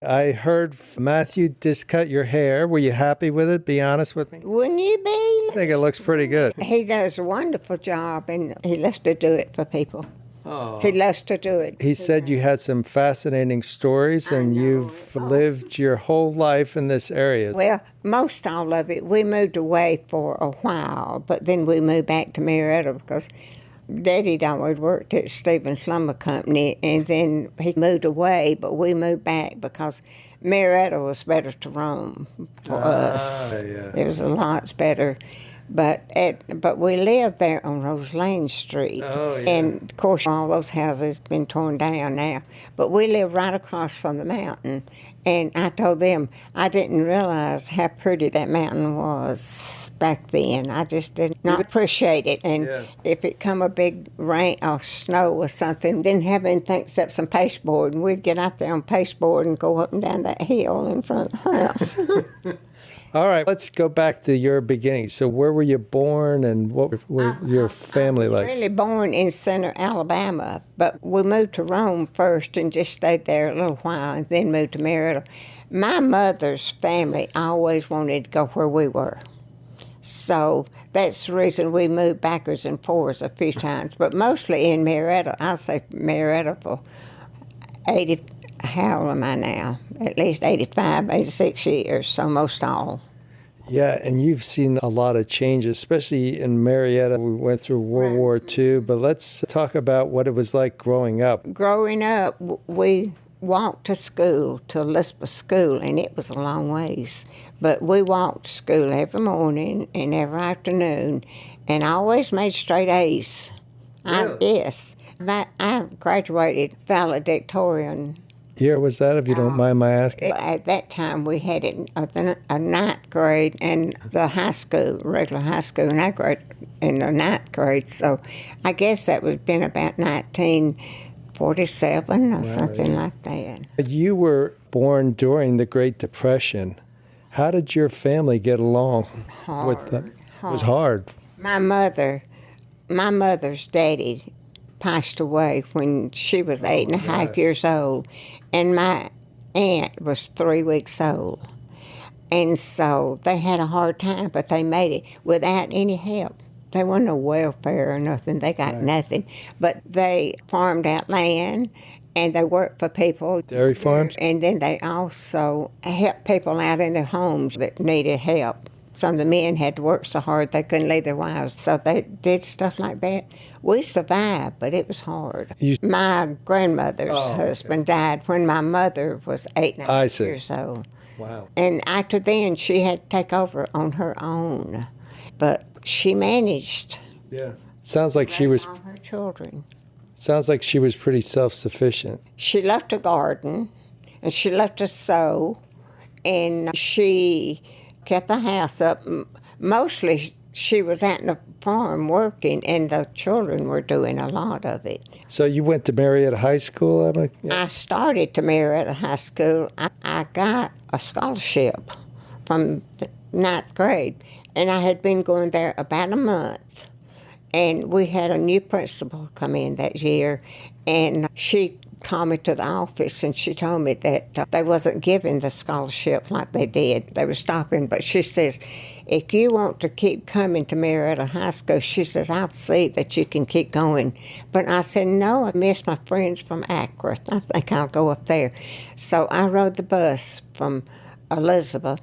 I heard Matthew just cut your hair. Were you happy with it? Be honest with me. Wouldn't you be? I think it looks pretty good. He does a wonderful job, and he loves to do it for people. Oh. He loves to do it. He said you had some fascinating stories, and you've lived your whole life in this area. Well, most all of it. We moved away for a while, but then we moved back to Marietta because Daddy'd always worked at Stevens Lumber Company, and then he moved away, but we moved back because Marietta was better to roam for us. Yeah. It was a lot better. But we lived there on Rose Lane Street. Oh, yeah. And, of course, all those houses been torn down now. But we live right across from the mountain. And I told them I didn't realize how pretty that mountain was back then. I just did not appreciate it. And if it come a big rain or snow or something, didn't have anything except some pasteboard. And we'd get out there on pasteboard and go up and down that hill in front of the house. All right, let's go back to your beginning. So where were you born, and what was your family like? I was really born in Center, Alabama, but we moved to Rome first and just stayed there a little while and then moved to Marietta. My mother's family always wanted to go where we were. So that's the reason we moved backwards and forwards a few times, but mostly in Marietta. I'll say Marietta for 80, how old am I now? At least 85, 86 years, so most all. Yeah, and you've seen a lot of changes, especially in Marietta. We went through World War II, but let's talk about what it was like growing up. Growing up, we walked to school, to Elizabeth School, and it was a long ways. But we walked to school every morning and every afternoon, and I always made straight A's. Really? Yes. I graduated valedictorian. Year was that, if you don't mind my asking? At that time, we had it a ninth grade and the high school, regular high school, and I graduated in the ninth grade. So I guess that would have been about 1947 or something like that. You were born during the Great Depression. How did your family get along with that? It was hard. My mother's daddy passed away when she was 8.5 years old, and my aunt was 3 weeks old. And so they had a hard time, but they made it without any help. There wasn't no welfare or nothing. They got nothing. But they farmed out land, and they worked for people. Dairy farms? And then they also helped people out in their homes that needed help. Some of the men had to work so hard they couldn't leave their wives, so they did stuff like that. We survived, but it was hard. My grandmother's husband died when my mother was 8.5 years old. Wow. And after then, she had to take over on her own. But she managed. Yeah. Sounds like she was. All her children. Sounds like she was pretty self-sufficient. She loved to garden, and she loved to sew, and she kept the house up. Mostly, she was out in the farm working, and the children were doing a lot of it. So you went to Marietta High School, Emma? I started to Marietta High School. I got a scholarship from the ninth grade, and I had been going there about a month. And we had a new principal come in that year, and she called me to the office, and she told me that they wasn't giving the scholarship like they did. They were stopping, but she says, if you want to keep coming to Marietta High School, she says, I'll see that you can keep going. But I said, no, I miss my friends from Akron. I think I'll go up there. So I rode the bus from Elizabeth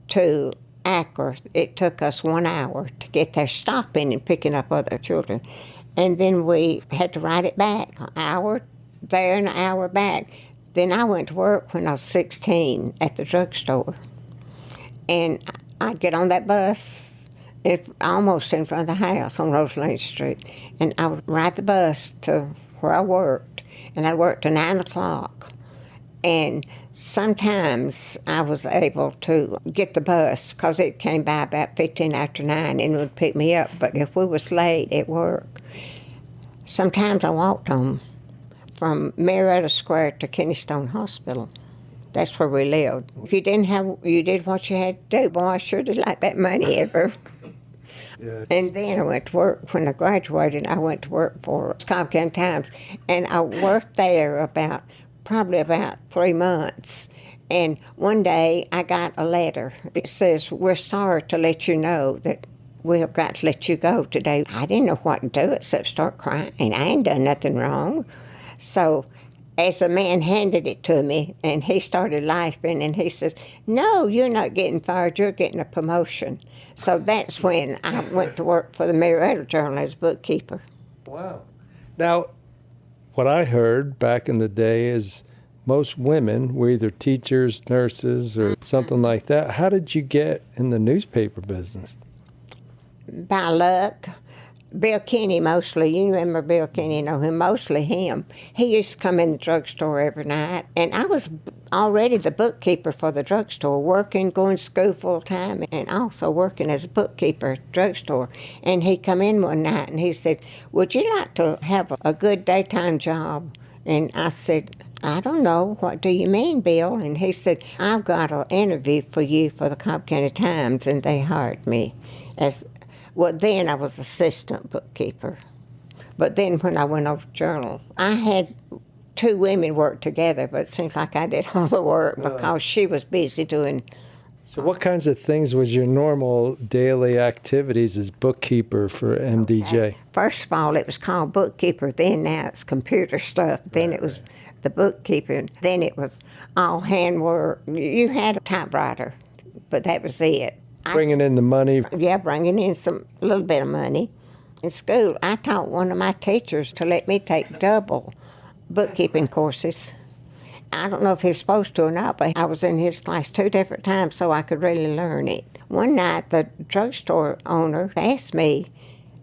to Akron. It took us 1 hour to get there, stopping and picking up other children. And then we had to ride it back, an hour there and an hour back. Then I went to work when I was 16 at the drugstore. And I'd get on that bus almost in front of the house on Rose Lane Street. And I would ride the bus to where I worked. And I worked till 9 o'clock. And sometimes I was able to get the bus because it came by about 15 after 9 and would pick me up. But if we was late at work, sometimes I walked home from Marietta Square to Kennystone Hospital. That's where we lived. You did what you had to do. Boy, I sure did like that money ever. Yeah. And then I went to work. When I graduated, I went to work for Cobb County Times, and I worked there probably about 3 months. And one day I got a letter. It says, "We're sorry to let you know that we have got to let you go today." I didn't know what to do except start crying. I ain't done nothing wrong. So as the man handed it to me, and he started laughing, and he says, "No, you're not getting fired. You're getting a promotion." So that's when I went to work for the Marietta Journal as bookkeeper. Wow. Now, what I heard back in the day is most women were either teachers, nurses, or something like that. How did you get in the newspaper business? By luck, Bill Kenny mostly, you remember Bill Kenny, you know him, mostly him. He used to come in the drugstore every night, and I was already the bookkeeper for the drugstore, working, going to school full time, and also working as a bookkeeper at the drugstore. And he come in one night and he said, "Would you like to have a good daytime job?" And I said, "I don't know. What do you mean, Bill?" And he said, "I've got an interview for you for the Cobb County Times," and they hired me as, well, then I was assistant bookkeeper. But then when I went over to Journal, I had two women work together, but it seems like I did all the work because she was busy doing. So what kinds of things was your normal daily activities as bookkeeper for MDJ? First of all, it was called bookkeeper. Then now it's computer stuff. Then it was the bookkeeper. Then it was all handwork. You had a typewriter, but that was it. Bringing in the money. Yeah, bringing in a little bit of money. In school, I taught one of my teachers to let me take double bookkeeping courses. I don't know if he's supposed to or not, but I was in his class 2 different times so I could really learn it. One night, the drugstore owner asked me,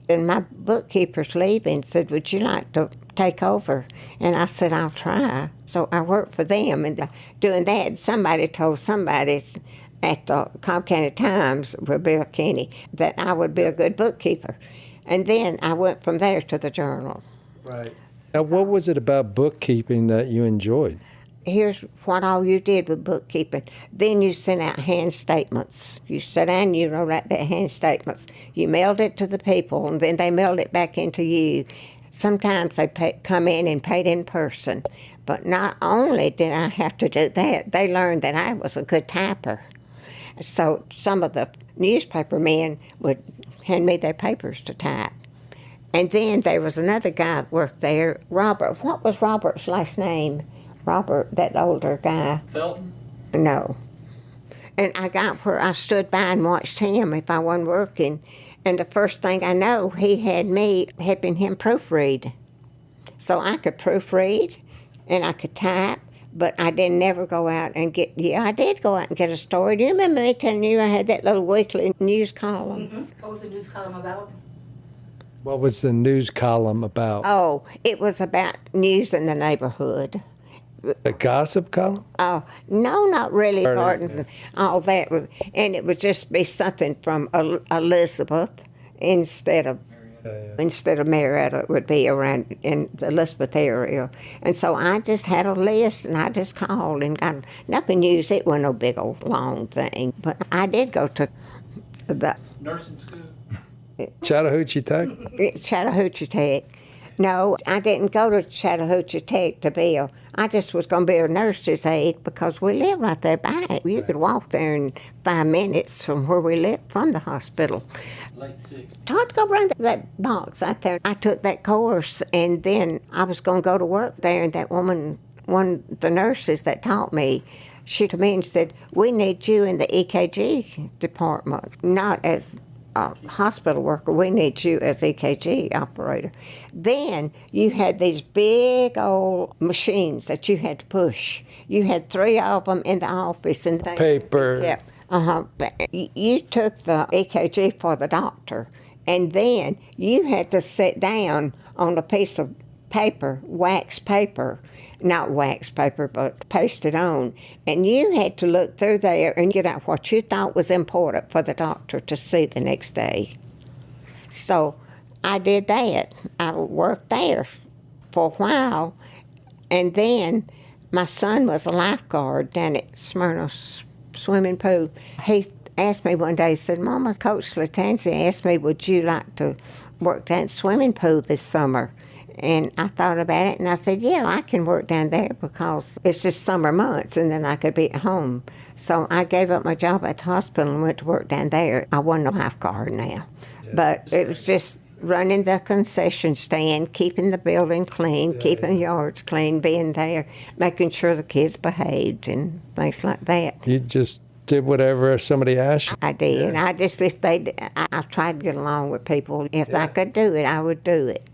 and my bookkeeper's leaving, said, "Would you like to take over?" And I said, "I'll try." So I worked for them, and doing that, somebody told somebody at the Cobb County Times with Bill Kenny that I would be a good bookkeeper. And then I went from there to the Journal. Right. Now, what was it about bookkeeping that you enjoyed? Here's what all you did with bookkeeping. Then you sent out hand statements. You sat down and you wrote out their hand statements. You mailed it to the people, and then they mailed it back into you. Sometimes they come in and paid in person. But not only did I have to do that, they learned that I was a good typer. So some of the newspaper men would hand me their papers to type. And then there was another guy that worked there, Robert. What was Robert's last name? Robert, that older guy. Felton? No. And I got where I stood by and watched him if I wasn't working. And the first thing I know, he had me helping him proofread. So I could proofread and I could type. But I didn't never go out and I did go out and get a story. Do you remember me telling you I had that little weekly news column? Mm-hmm. What was the news column about? What was the news column about? Oh, it was about news in the neighborhood. The gossip column? Oh, no, not really. Or- Gardens and all that was, and it would just be something from Elizabeth instead of Marietta. It would be around in the Elizabeth area. And so I just had a list, and I just called and got nothing news. It wasn't no big old long thing, but I did go to the Nursing school? Chattahoochee Tech? Chattahoochee Tech. No, I didn't go to Chattahoochee Tech to be I just was going to be a nurse's aide because we live right there by it. You could walk there in 5 minutes from where we lived from the hospital. Late 60s. Todd, go bring that box out there. I took that course, and then I was going to go to work there, and that woman, one of the nurses that taught me, she came in and said, "We need you in the EKG department, not as a hospital worker. We need you as EKG operator." Then you had these big old machines that you had to push. You had 3 of them in the office. And they, Paper. Yeah. You took the EKG for the doctor, and then you had to sit down on a piece of paper, wax paper, not wax paper, but pasted on, and you had to look through there and get out what you thought was important for the doctor to see the next day. So I did that. I worked there for a while, and then my son was a lifeguard down at Smyrna swimming pool. He asked me one day, he said, "Mama, Coach Latanzi asked me, would you like to work down at swimming pool this summer?" And I thought about it, and I said, yeah, I can work down there because it's just summer months, and then I could be at home. So I gave up my job at the hospital and went to work down there. I wasn't a lifeguard now, but it was just running the concession stand, keeping the building clean, keeping the yards clean, being there, making sure the kids behaved and things like that. You just did whatever somebody asked you. I did. I just, if they, I tried to get along with people. If I could do it, I would do it.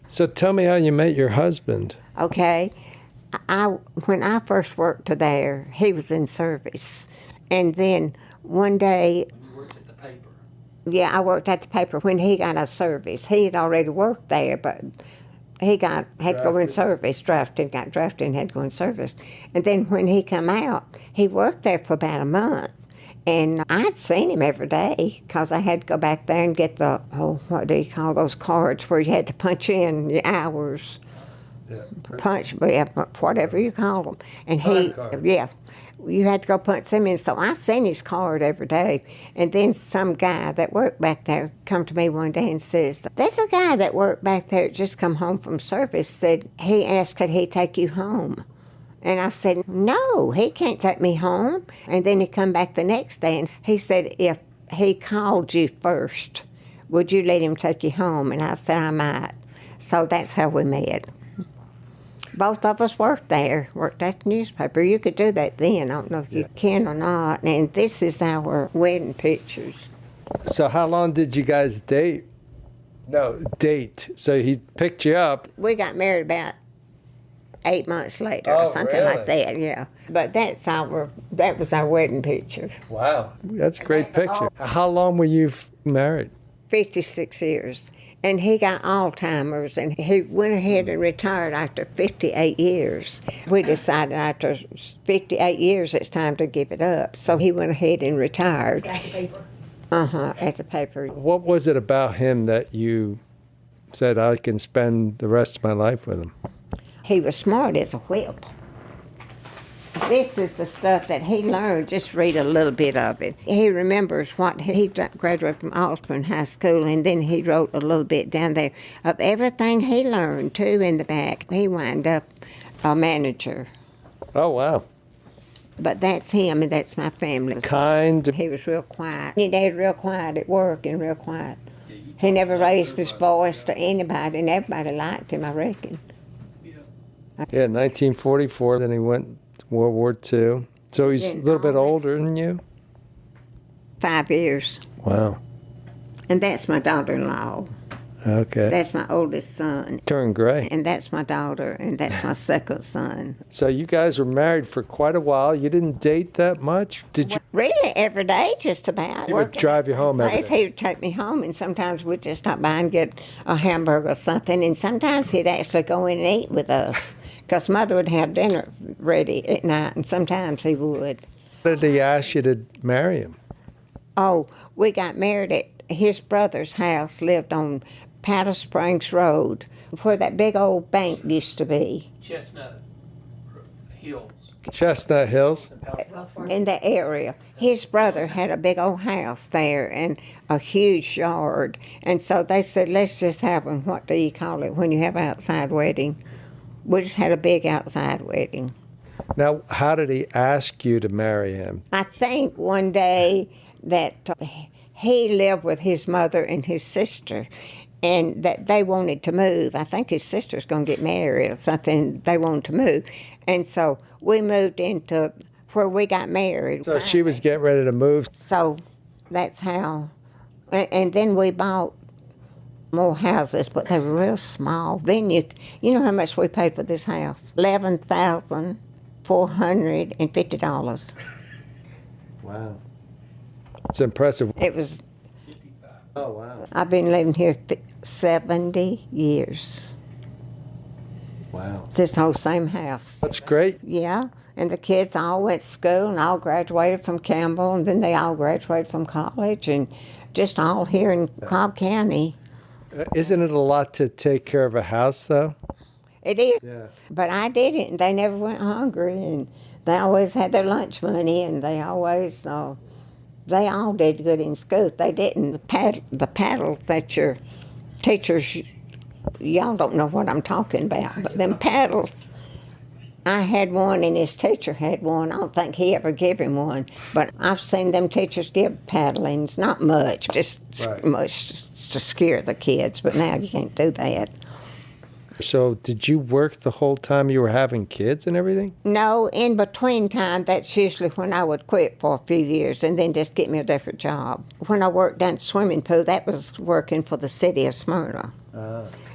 So tell me how you met your husband. Okay. When I first worked there, he was in service. And then one day, You worked at the paper. yeah, I worked at the paper when he got out of service. He had already worked there, but he had to go in service, got drafted and had to go in service. And then when he come out, he worked there for about a month. And I'd seen him every day because I had to go back there and get the, what do you call those cards where you had to punch in your hours. Punch, whatever you call them. And you had to go punch them in. So I seen his card every day. And then some guy that worked back there come to me one day and says, there's a guy that worked back there that just come home from service, said he asked could he take you home. And I said, no, he can't take me home. And then he come back the next day and he said, if he called you first, would you let him take you home? And I said, I might. So that's how we met. Both of us worked there, worked at the newspaper. You could do that then. I don't know if you can or not. And this is our wedding pictures. So how long did you guys date? No, date. So he picked you up. We got married about 8 months later Oh, or something really? like that, yeah. But that was our wedding picture. Wow. That's a great picture. How long were you married? 56 years. And he got Alzheimer's, and he went ahead and retired after 58 years. We decided after 58 years it's time to give it up. So he went ahead and retired. At the paper. At the paper. What was it about him that you said, I can spend the rest of my life with him? He was smart as a whip. This is the stuff that he learned. Just read a little bit of it. He remembers what he graduated from Osborne High School, and then he wrote a little bit down there of everything he learned, too, in the back. He wound up a manager. Oh, wow. But that's him, and that's my family. Kind. He was real quiet. Your dad real quiet at work and real quiet. He never raised his voice to anybody, and everybody liked him, I reckon. Yeah, 1944, then he went to World War II. So he's a little bit older than you? 5 years. Wow. And that's my daughter-in-law. Okay. That's my oldest son. Turned gray. And that's my daughter, and that's my second son. So you guys were married for quite a while. You didn't date that much? Did you? Really, every day, just about. He would drive you home every day. He would take me home, and sometimes we'd just stop by and get a hamburger or something, and sometimes he'd actually go in and eat with us, because Mother would have dinner ready at night, and sometimes he would. Did he ask you to marry him? Oh, we got married at his brother's house, lived on Powder Springs Road, where that big old bank used to be. Chestnut Hills. Chestnut Hills? In that area. His brother had a big old house there and a huge yard. And so they said, let's just have one, what do you call it, when you have an outside wedding? We just had a big outside wedding. Now, how did he ask you to marry him? I think one day that he lived with his mother and his sister, and that they wanted to move. I think his sister's going to get married or something. They wanted to move. And so we moved into where we got married. So she was getting ready to move. So that's how. And then we bought more houses, but they were real small. Then you know how much we paid for this house? $11,450. Wow. It's impressive. It was. Oh, wow. I've been living here 70 years. Wow. This whole same house. That's great. Yeah, and the kids all went to school and all graduated from Campbell, and then they all graduated from college, and just all here in Cobb County. Isn't it a lot to take care of a house, though? It is. Yeah. But I did it, and they never went hungry, and they always had their lunch money, and they always, they all did good in school. They didn't. The paddles that your teachers y'all don't know what I'm talking about, but them paddles, I had one and his teacher had one. I don't think he ever gave him one, but I've seen them teachers give paddlings, not much, just Right. much to scare the kids, but now you can't do that. So did you work the whole time you were having kids and everything? No, in between time, that's usually when I would quit for a few years and then just get me a different job. When I worked down at the swimming pool, that was working for the city of Smyrna.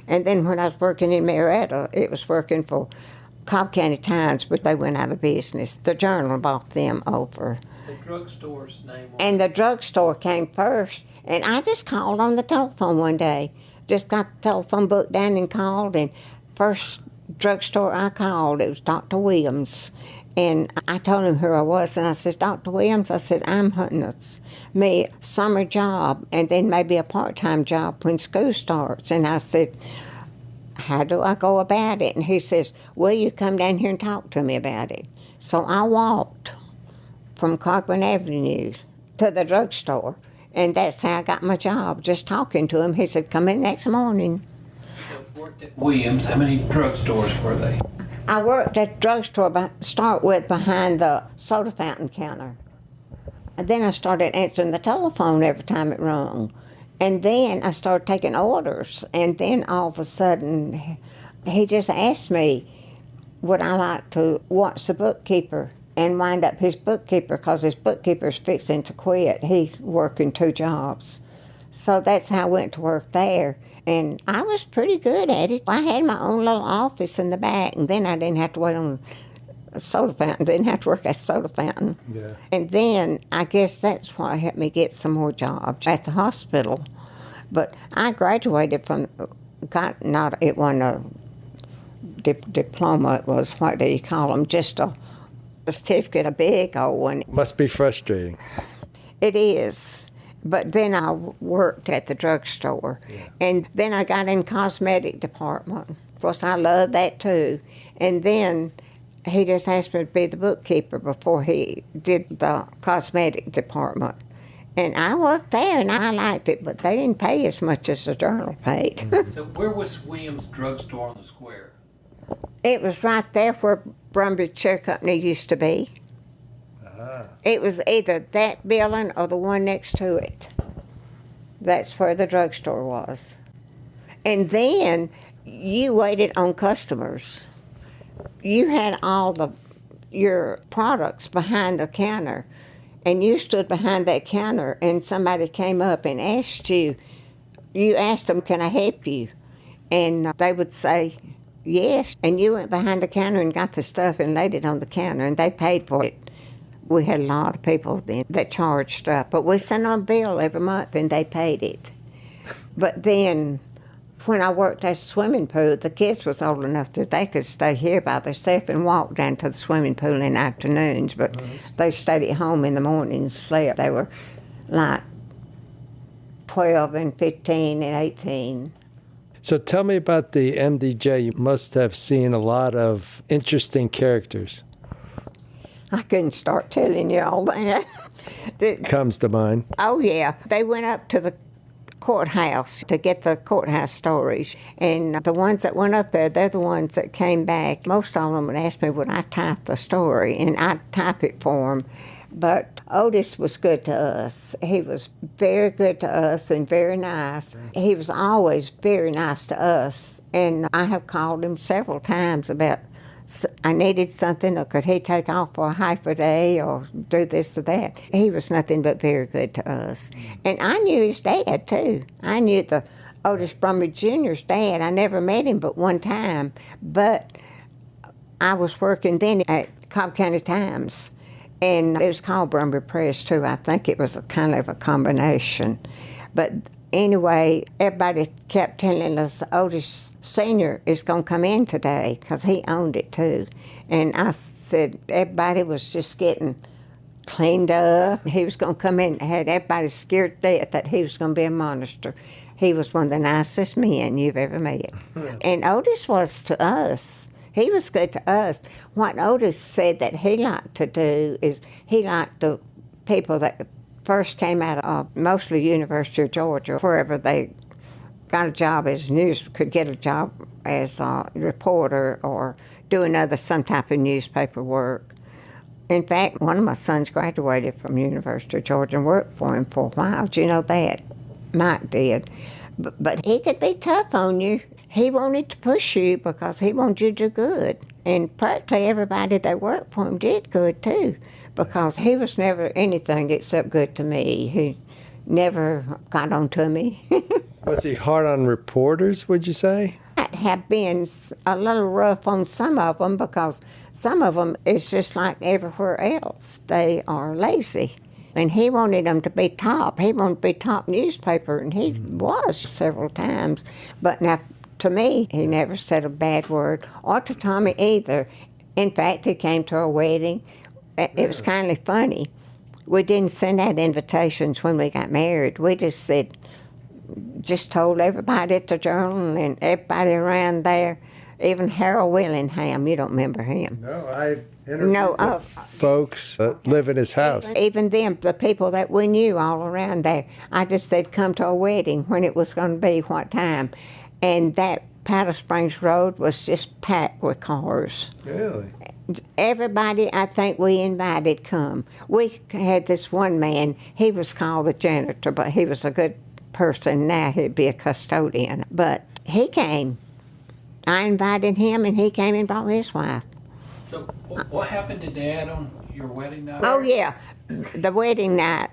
And then when I was working in Marietta, it was working for Cobb County Times, but they went out of business. The Journal bought them over. The drugstore's name was. And the drugstore came first, and I just called on the telephone one day. Just got the telephone book down and called, and first drugstore I called, it was Dr. Williams. And I told him who I was, and I said, Dr. Williams, I said, I'm hunting me a summer job and then maybe a part-time job when school starts. And I said, how do I go about it? And he says, will you come down here and talk to me about it? So I walked from Cogburn Avenue to the drugstore, and that's how I got my job, just talking to him. He said, come in next morning. So worked at Williams. How many drugstores were they? I worked at the drugstore, start with behind the soda fountain counter. And then I started answering the telephone every time it rung. And then I started taking orders. And then all of a sudden, he just asked me, would I like to watch the bookkeeper and wind up his bookkeeper, because his bookkeeper's fixing to quit. He's working 2 jobs. So that's how I went to work there. And I was pretty good at it. I had my own little office in the back, and then I didn't have to wait on a soda fountain, didn't have to work at a soda fountain. Yeah. And then I guess that's what helped me get some more jobs at the hospital. But I graduated from, it wasn't a diploma, it was, what do you call them, just a certificate, a big old one. Must be frustrating. It is. But then I worked at the drugstore. Yeah. And then I got in cosmetic department. Of course, I loved that too. And then he just asked me to be the bookkeeper before he did the cosmetic department. And I worked there, and I liked it, but they didn't pay as much as the Journal paid. So where was Williams Drugstore on the square? It was right there where Brumby Chair Company used to be. It was either that building or the one next to it. That's where the drugstore was. And then you waited on customers. You had all your products behind the counter, and you stood behind that counter, and somebody came up and asked you. You asked them, can I help you? And they would say, yes. And you went behind the counter and got the stuff and laid it on the counter, and they paid for it. We had a lot of people then that charged up, but we sent them a bill every month and they paid it. But then when I worked at the swimming pool, the kids was old enough that they could stay here by themselves and walk down to the swimming pool in the afternoons, but they stayed at home in the morning and slept. They were like 12 and 15 and 18. So tell me about the MDJ. You must have seen a lot of interesting characters. I couldn't start telling you all that. Comes to mind. Oh, yeah. They went up to the courthouse to get the courthouse stories. And the ones that went up there, they're the ones that came back. Most of them would ask me, would I type the story? And I'd type it for them. But Otis was good to us. He was very good to us and very nice. He was always very nice to us. And I have called him several times about I needed something, or could he take off for a half a day or do this or that. He was nothing but very good to us. And I knew his dad, too. I knew the Otis Brumby Jr.'s dad. I never met him but one time, but I was working then at Cobb County Times, and it was called Brumby Press, too. I think it was a kind of a combination. But anyway, everybody kept telling us Otis Senior is going to come in today because he owned it too. And I said everybody was just getting cleaned up. He was going to come in, had everybody scared to death that he was going to be a monster. He was one of the nicest men you've ever met. And Otis was to us. He was good to us. What Otis said that he liked to do is he liked the people that first came out of mostly University of Georgia, wherever they got a job as could get a job as a reporter or doing some type of newspaper work. In fact, one of my sons graduated from University of Georgia and worked for him for a while. Do you know that? Mike did. But he could be tough on you. He wanted to push you because he wanted you to do good. And practically everybody that worked for him did good, too, because he was never anything except good to me. He never got on to me. Was he hard on reporters, would you say? Might have been a little rough on some of them because some of them is just like everywhere else. They are lazy. And he wanted them to be top. He wanted to be top newspaper, and he was several times. But now, to me, he never said a bad word, or to Tommy either. In fact, he came to our wedding. It was kind of funny. We didn't send out invitations when we got married. We just told everybody at the Journal and everybody around there, even Harold Willingham. You don't remember him. No, I interviewed folks that live in his house. Even them, the people that we knew all around there. I just said, come to our wedding, when it was going to be, what time. And that Powder Springs Road was just packed with cars. Really? Everybody I think we invited come. We had this one man, he was called the janitor, but he was a good person. Now he'd be a custodian. But he came. I invited him, and he came and brought his wife. So what happened to Dad on your wedding night? Oh, yeah, the wedding night.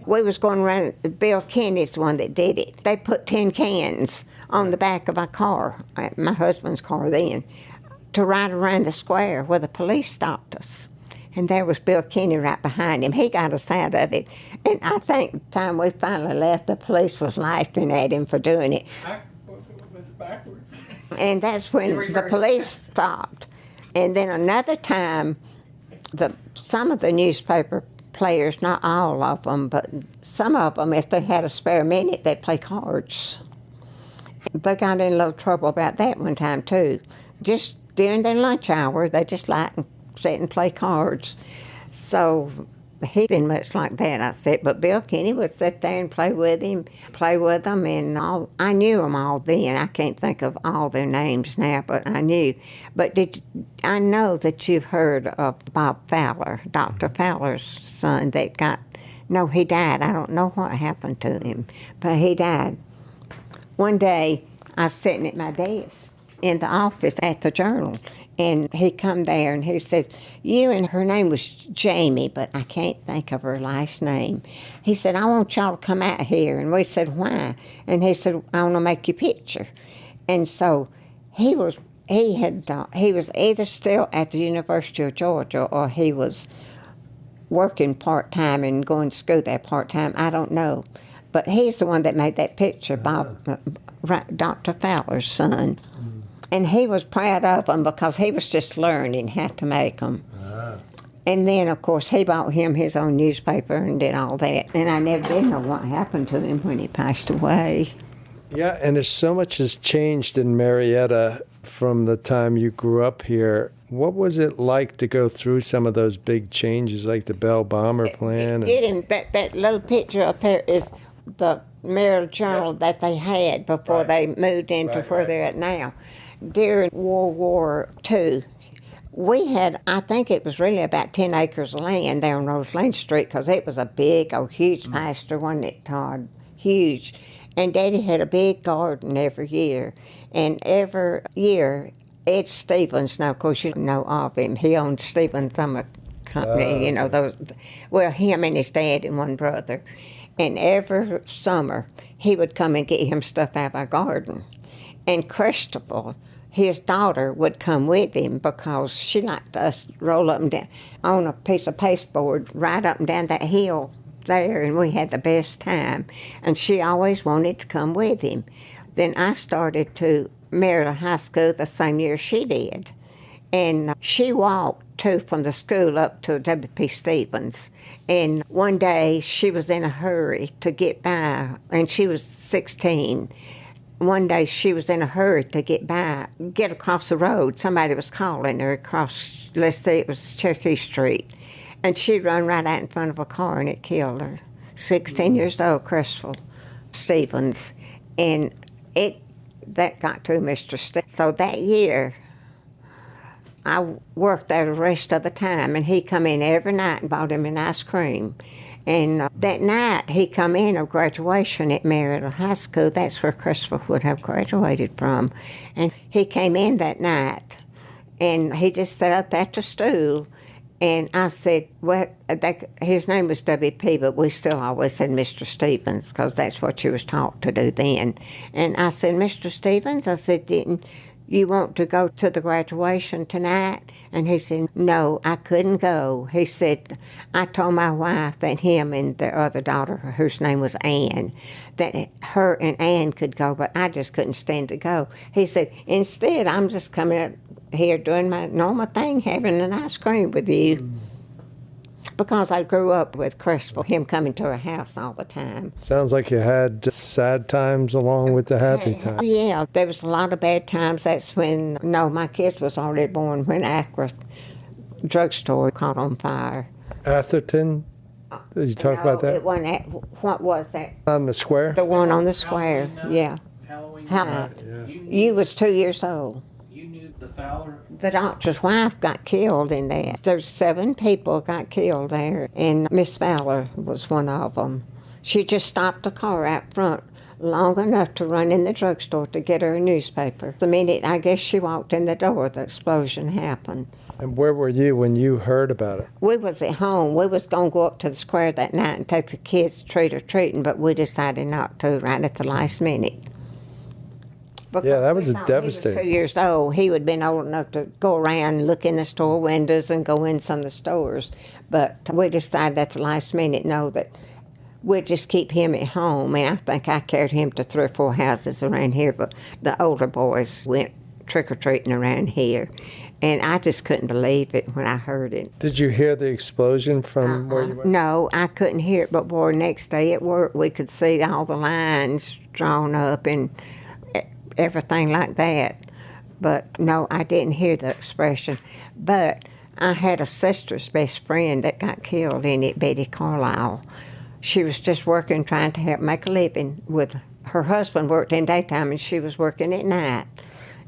We was going around, Bill Kenny's the one that did it. They put tin cans on the back of my car, my husband's car then, to ride around the square where the police stopped us. And there was Bill Kenny right behind him. He got us out of it. And I think the time we finally left, the police was laughing at him for doing it. Backwards. And that's when the police stopped. And then another time, some of the newspaper players, not all of them, but some of them, if they had a spare minute, they'd play cards. They got in a little trouble about that one time, too. Just during their lunch hour, they just like to sit and play cards. So he didn't much like that, I said. But Bill Kenny would sit there and play with them, and all. I knew them all then. I can't think of all their names now, but I knew. But I know that you've heard of Bob Fowler, Dr. Fowler's son no, he died. I don't know what happened to him, but he died. One day, I was sitting at my desk in the office at the Journal, and he come there and he says, and her name was Jamie, but I can't think of her last name. He said, I want y'all to come out here. And we said, why? And he said, I want to make you a picture. And so he was either still at the University of Georgia or he was working part-time and going to school there part-time. I don't know. But he's the one that made that picture, Dr. Fowler's son. And he was proud of them because he was just learning how to make them. And then, of course, he bought him his own newspaper and did all that. And I never did know what happened to him when he passed away. Yeah, and there's so much has changed in Marietta from the time you grew up here. What was it like to go through some of those big changes, like the Bell Bomber plan? That little picture up there is the Marietta Journal that they had before they moved into where they're at now. During World War II, we had, I think it was really about 10 acres of land there on Roseland Street, because it was a big, huge pasture, wasn't it, Todd? Huge. And Daddy had a big garden every year. And every year, Ed Stevens, now of course you know of him, he owned Stevens Summer Company, him and his dad and one brother. And every summer, he would come and get him stuff out of our garden. And Christopher, his daughter, would come with him because she liked us roll up and down on a piece of pasteboard right up and down that hill there, and we had the best time. And she always wanted to come with him. Then I started to Marietta High School the same year she did. And she walked, too, from the school up to W.P. Stevens. And one day she was in a hurry to get by, and she was 16. One day she was in a hurry to get across the road. Somebody was calling her across, let's say it was Cherokee Street. And she run right out in front of a car and it killed her. 16 years old, Crystal Stevens. And That got to Mr. Stevens. So that year, I worked there the rest of the time, and he come in every night and bought him an ice cream. And that night, he come in of graduation at Marietta High School. That's where Christopher would have graduated from. And he came in that night, and he just sat up at the stool. And I said, well, his name was W.P., but we still always said Mr. Stevens, because that's what you was taught to do then. And I said, Mr. Stevens, I said, didn't you want to go to the graduation tonight? And he said, no, I couldn't go. He said, I told my wife that him and their other daughter, whose name was Ann, that her and Ann could go, but I just couldn't stand to go. He said, instead, I'm just coming up here doing my normal thing, having an ice cream with you. Because I grew up with Christopher, him coming to our house all the time. Sounds like you had sad times along with the happy times. Yeah, there was a lot of bad times. That's when, no, my kids was already born when Accra Drugstore caught on fire. Atherton? Did you talk about that? It wasn't what was that? On the square? The one on the square, yeah. Halloween How- night. Yeah. You was 2 years old. You knew the Fowler. The doctor's wife got killed in that. There's 7 people got killed there, and Miss Fowler was one of them. She just stopped the car out front long enough to run in the drugstore to get her a newspaper. The minute I guess she walked in the door, the explosion happened. And where were you when you heard about it? We was at home. We was going to go up to the square that night and take the kids trick-or-treating, but we decided not to right at the last minute. Because Yeah, that was we a thought devastating- He was 2 years old. He would have been old enough to go around and look in the store windows and go in some of the stores. But we decided at the last minute, no, that we'd just keep him at home. And I think I carried him to 3 or 4 houses around here, but the older boys went trick-or-treating around here. And I just couldn't believe it when I heard it. Did you hear the explosion from where you were? No, I couldn't hear it, but boy, next day at work, we could see all the lines drawn up and everything like that. But no, I didn't hear the expression. But I had a sister's best friend that got killed in it, Betty Carlisle. She was just working, trying to help make a living. With her husband worked in daytime, and she was working at night.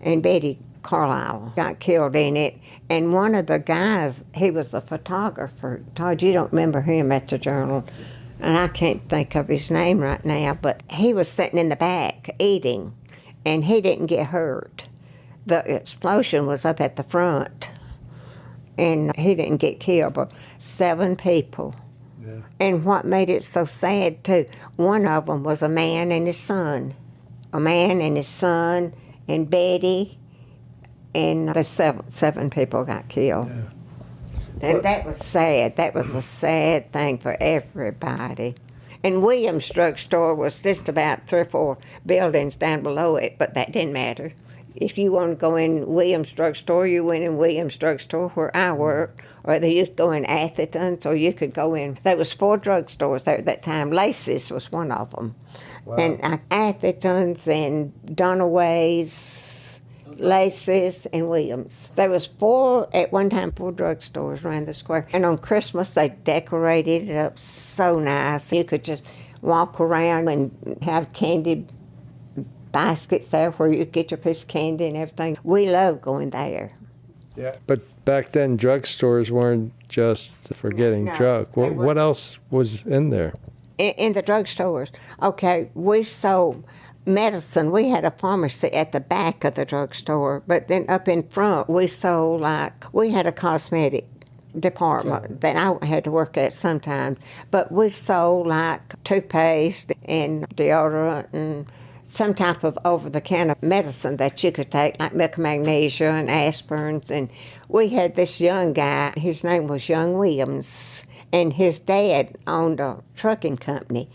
And Betty Carlisle got killed in it. And one of the guys, he was a photographer. Todd, you don't remember him at the Journal. And I can't think of his name right now, but he was sitting in the back eating, and he didn't get hurt. The explosion was up at the front, and he didn't get killed, but 7 people. Yeah. And what made it so sad, too, one of them was a man and his son. A man and his son and Betty, and the 7 people got killed. Yeah. And that was sad. That was a sad thing for everybody. And Williams Drugstore was just about 3 or 4 buildings down below it, but that didn't matter. If you want to go in Williams Drugstore, you went in Williams Drugstore where I worked, or you could go in Atherton's, or you could go in. There was 4 drugstores there at that time. Lacey's was one of them. Wow. And Atherton's and Dunaway's, Lacey's, and Williams. There was 4, at one time, 4 drugstores around the square. And on Christmas, they decorated it up so nice. You could just walk around and have candy baskets there where you get your piece of candy and everything. We love going there. Yeah. But back then, drugstores weren't just for getting No, drunk. they What else was in there? In the drugstores, okay, we sold medicine. We had a pharmacy at the back of the drugstore, but then up in front, we sold we had a cosmetic department that I had to work at sometimes, but we sold toothpaste and deodorant and some type of over-the-counter medicine that you could take, like milk magnesia and aspirins. And we had this young guy, his name was Young Williams, and his dad owned a trucking company.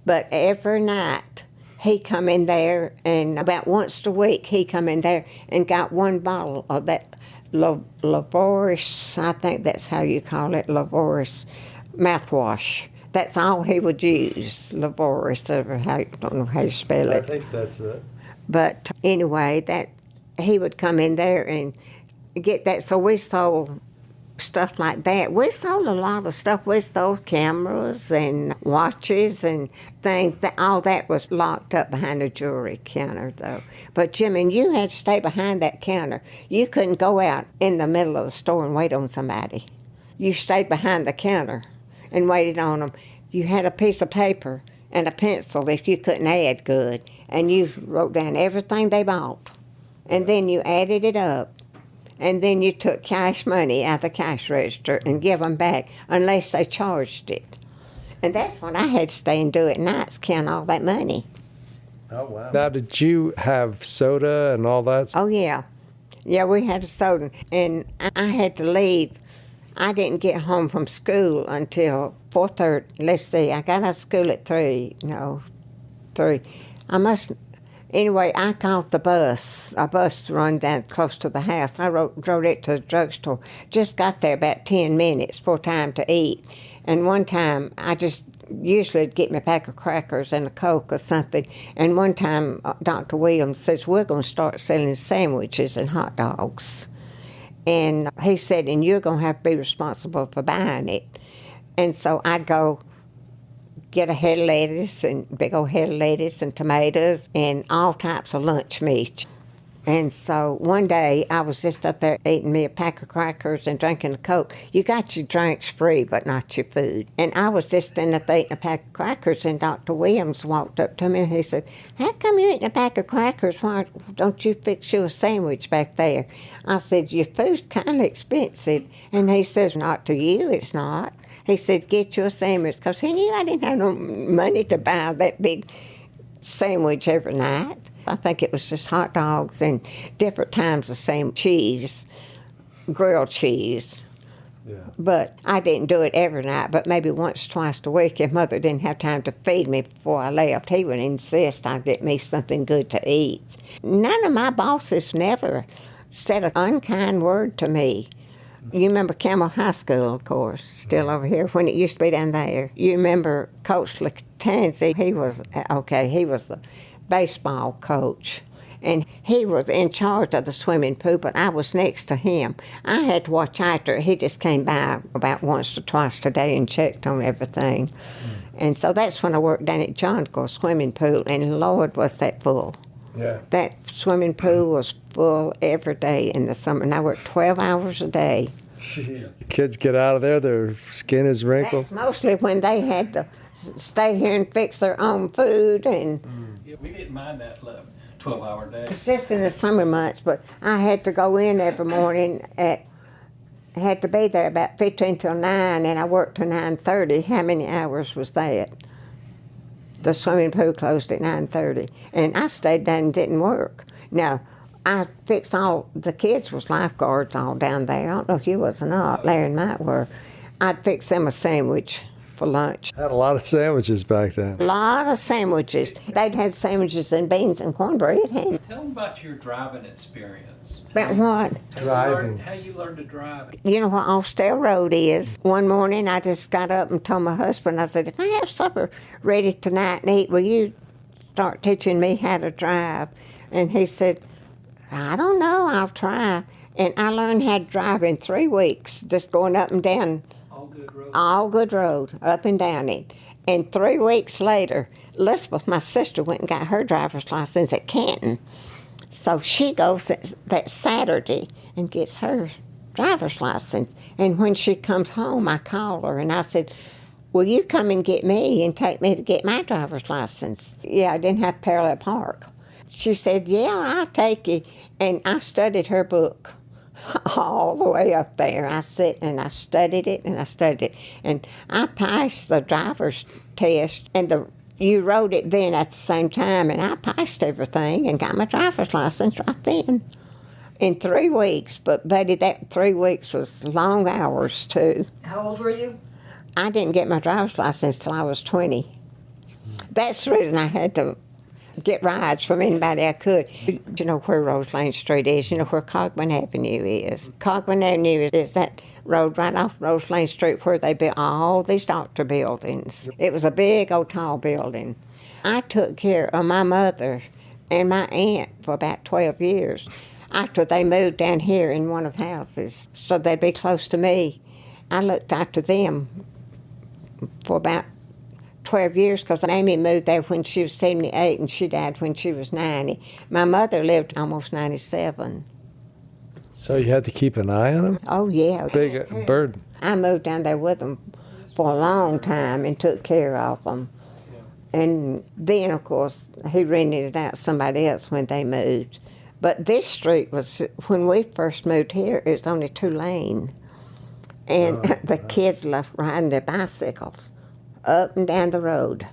But every night, he come in there, and about once a week, he come in there and got 1 bottle of that Laboris, I think that's how you call it, Laboris mouthwash. That's all he would use, Laboris, or I don't know how you spell it. think that's it. But anyway, that he would come in there and get that. So we sold stuff like that. We sold a lot of stuff. We sold cameras and watches and things. All that was locked up behind the jewelry counter, though. But, Jimmy, you had to stay behind that counter. You couldn't go out in the middle of the store and wait on somebody. You stayed behind the counter and waited on them. You had a piece of paper and a pencil if you couldn't add good, and you wrote down everything they bought. And then you added it up. And then you took cash money out of the cash register and give them back unless they charged it. And that's when I had to stay and do it nights, count all that money. Oh, wow. Now, did you have soda and all that? Oh, yeah. Yeah, we had a soda. And I had to leave. I didn't get home from school until 4:30. Let's see, I got out of school at 3. No, 3. Anyway, I called the bus. A bus run down close to the house. I drove it to the drugstore. Just got there about 10 minutes for time to eat. And one time, I just usually get me a pack of crackers and a Coke or something. And one time, Dr. Williams says, we're going to start selling sandwiches and hot dogs. And he said, and you're going to have to be responsible for buying it. And so I'd go get a head of lettuce and big old head of lettuce and tomatoes and all types of lunch meat. And so one day I was just up there eating me a pack of crackers and drinking a Coke. You got your drinks free, but not your food. And I was just standing up there eating a pack of crackers, and Dr. Williams walked up to me and he said, how come you eating a pack of crackers? Why don't you fix you a sandwich back there? I said, your food's kind of expensive. And he says, not to you, it's not. He said, get you a sandwich, because he knew I didn't have no money to buy that big sandwich every night. I think it was just hot dogs and different times the same cheese, grilled cheese. Yeah. But I didn't do it every night, but maybe once, twice a week. If Mother didn't have time to feed me before I left, he would insist I get me something good to eat. None of my bosses never said an unkind word to me. You remember Camel High School, of course, still over here, when it used to be down there. You remember Coach Latanzi, he was the baseball coach. And he was in charge of the swimming pool, but I was next to him. I had to watch after it. He just came by about once or twice a day and checked on everything. And so that's when I worked down at John Gore's swimming pool, and Lord, was that full. Yeah. That swimming pool was full every day in the summer, and I worked 12 hours a day. The kids get out of there, their skin is wrinkled. That's mostly when they had to stay here and fix their own food. And yeah, we didn't mind that 12-hour day. It's just in the summer months, but I had to go in every morning had to be there about 15 till 9, and I worked till 9:30. How many hours was that? The swimming pool closed at 9:30, and I stayed down and didn't work. Now, I fixed the kids was lifeguards all down there. I don't know if you was or not. Larry and Mike were. I'd fix them a sandwich for lunch. Had a lot of sandwiches back then. A lot of sandwiches. They'd had sandwiches and beans and cornbread. Tell them about your driving experience. About what? Driving. How you learned to drive. You know what Austell Road is? One morning I just got up and told my husband, I said, if I have supper ready tonight and eat, will you start teaching me how to drive? And he said, I don't know, I'll try. And I learned how to drive in 3 weeks, just going up and down All Good Road, up and down it. And 3 weeks later, Elizabeth, my sister, went and got her driver's license at Canton. So she goes that Saturday and gets her driver's license. And when she comes home, I call her and I said, will you come and get me and take me to get my driver's license? Yeah, I didn't have to parallel park. She said, yeah, I'll take you. And I studied her book all the way up there. I sat and I studied it and I studied it. And I passed the driver's test, and you wrote it then at the same time, and I passed everything and got my driver's license right then in 3 weeks. But, buddy, that 3 weeks was long hours, too. How old were you? I didn't get my driver's license till I was 20. That's the reason I had to get rides from anybody I could. You know where Rose Lane Street is. You know where Cogman Avenue is. Cogman Avenue is that road right off Rose Lane Street where they built all these doctor buildings. It was a big old tall building. I took care of my mother and my aunt for about 12 years. after they moved down here in one of the houses, so they'd be close to me. I looked after them for about 12 years because Amy moved there when she was 78 and she died when she was 90. My mother lived almost 97. So you had to keep an eye on them? Oh, yeah. Big burden. I moved down there with them for a long time and took care of them. And then, of course, he rented it out to somebody else when they moved. But this street was, when we first moved here, it was only 2 lane. And the kids left riding their bicycles up and down the road.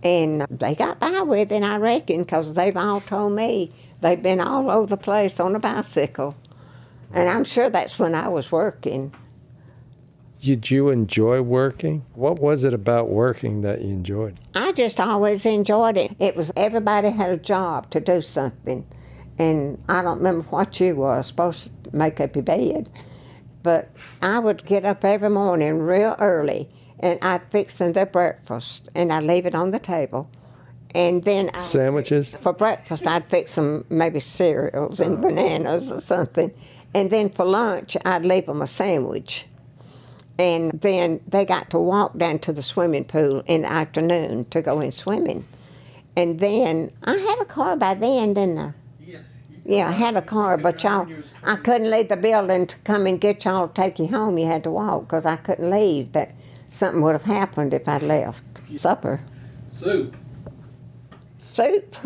And they got by with it, I reckon, because they've all told me they've been all over the place on a bicycle. And I'm sure that's when I was working. Did you enjoy working? What was it about working that you enjoyed? I just always enjoyed it. It was everybody had a job to do something. And I don't remember what you was supposed to make up your bed. But I would get up every morning real early and I'd fix them their breakfast and I'd leave it on the table. And then Sandwiches? for breakfast, I'd fix them maybe cereals and bananas or something. And then for lunch, I'd leave them a sandwich. And then they got to walk down to the swimming pool in the afternoon to go in swimming. And then I had a car by then, didn't I? Yes. Yeah, I had a car, but I couldn't leave the building to come and get y'all to take you home. You had to walk because I couldn't leave. That something would have happened if I'd left. Supper. Soup. Soup?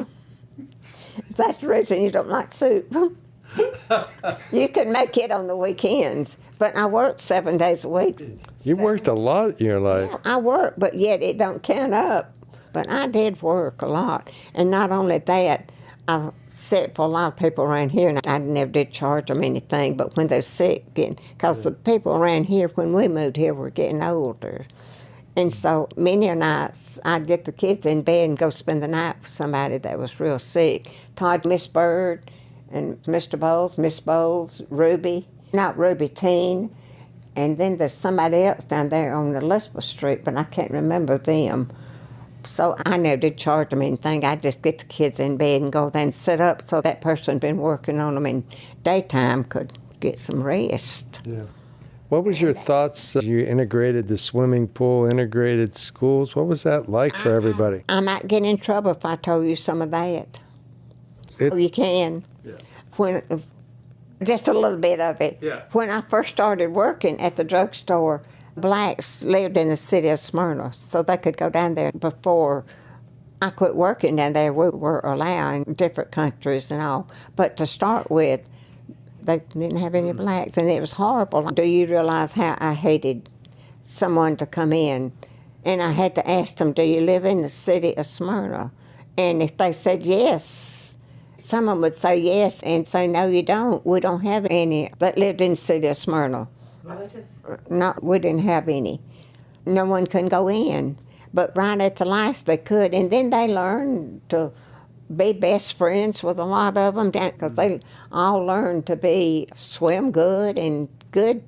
That's the reason you don't like soup. You can make it on the weekends, but I worked 7 days a week. You worked a lot in your life. I work, but yet it don't count up. But I did work a lot. And not only that, I sick for a lot of people around here, and I never did charge them anything, but when they're sick, because the people around here, when we moved here, were getting older. And so many nights, I'd get the kids in bed and go spend the night with somebody that was real sick. Todd, Miss Bird, and Mr. Bowles, Miss Bowles, Ruby, not Ruby Teen, and then there's somebody else down there on Elizabeth Street, but I can't remember them. So I never did charge them anything. I just get the kids in bed and go there and sit up so that person been working on them in daytime could get some rest. Yeah. What was your thoughts? You integrated the swimming pool, integrated schools. What was that like for everybody? I might get in trouble if I told you some of that. Oh, you can. Yeah. When just a little bit of it. Yeah. When I first started working at the drugstore, blacks lived in the city of Smyrna, so they could go down there before I quit working down there. We were allowed in different countries and all. But to start with, they didn't have any blacks, and it was horrible. Do you realize how I hated someone to come in? And I had to ask them, do you live in the city of Smyrna? And if they said yes, some of them would say yes and say, no, you don't. We don't have any that lived in the city of Smyrna. Relatives? No, we didn't have any. No one could go in. But right at the last, they could. And then they learned to be best friends with a lot of them because they all learned to swim good and good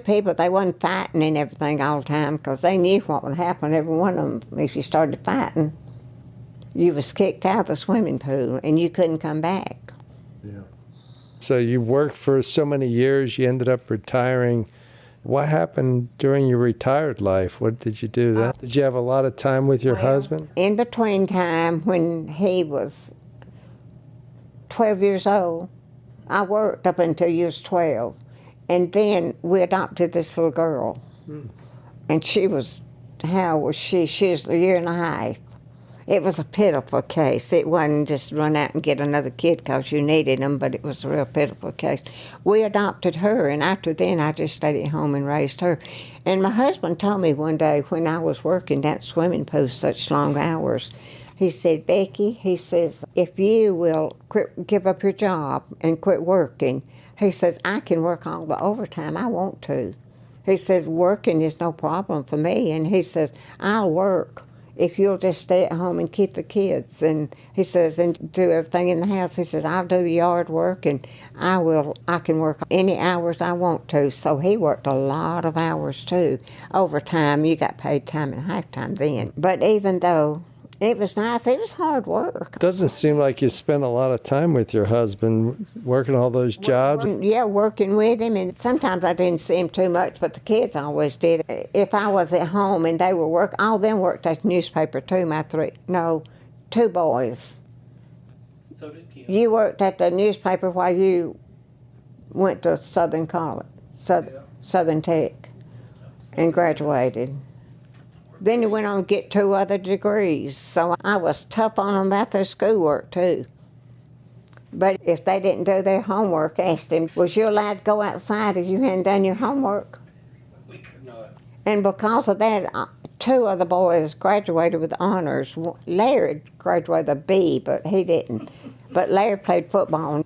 people. They wasn't fighting and everything all the time because they knew what would happen. Every one of them, if you started fighting, you was kicked out of the swimming pool and you couldn't come back. Yeah. So you worked for so many years, you ended up retiring. What happened during your retired life? What did you do then? Did you have a lot of time with your husband? In between time when he was 12 years old, I worked up until he was 12. And then we adopted this little girl. And she was, how was she? She was a year and a half. It was a pitiful case. It wasn't just run out and get another kid because you needed them, but it was a real pitiful case. We adopted her, and after then I just stayed at home and raised her. And my husband told me one day when I was working that swimming pool such long hours, he said, Becky, he says, if you will give up your job and quit working, he says, I can work all the overtime I want to. He says, working is no problem for me. And he says, I'll work if you'll just stay at home and keep the kids. And he says, and do everything in the house. He says, I'll do the yard work and I can work any hours I want to. So he worked a lot of hours too. Overtime, you got paid time and half time then. But even though It was nice. It was hard work. Doesn't seem like you spent a lot of time with your husband working all those jobs. Yeah, working with him, and sometimes I didn't see him too much, but the kids always did. If I was at home and they were working, all of them worked at the newspaper too, two boys. So did Kim. You worked at the newspaper while you went to Southern College, Southern Tech, and graduated. Then you went on to get 2 other degrees, so I was tough on them about their schoolwork too. But if they didn't do their homework, asked him, was you allowed to go outside if you hadn't done your homework? We could not. And because of that, 2 of the boys graduated with honors. Larry graduated with a B, but he didn't. But Larry played football.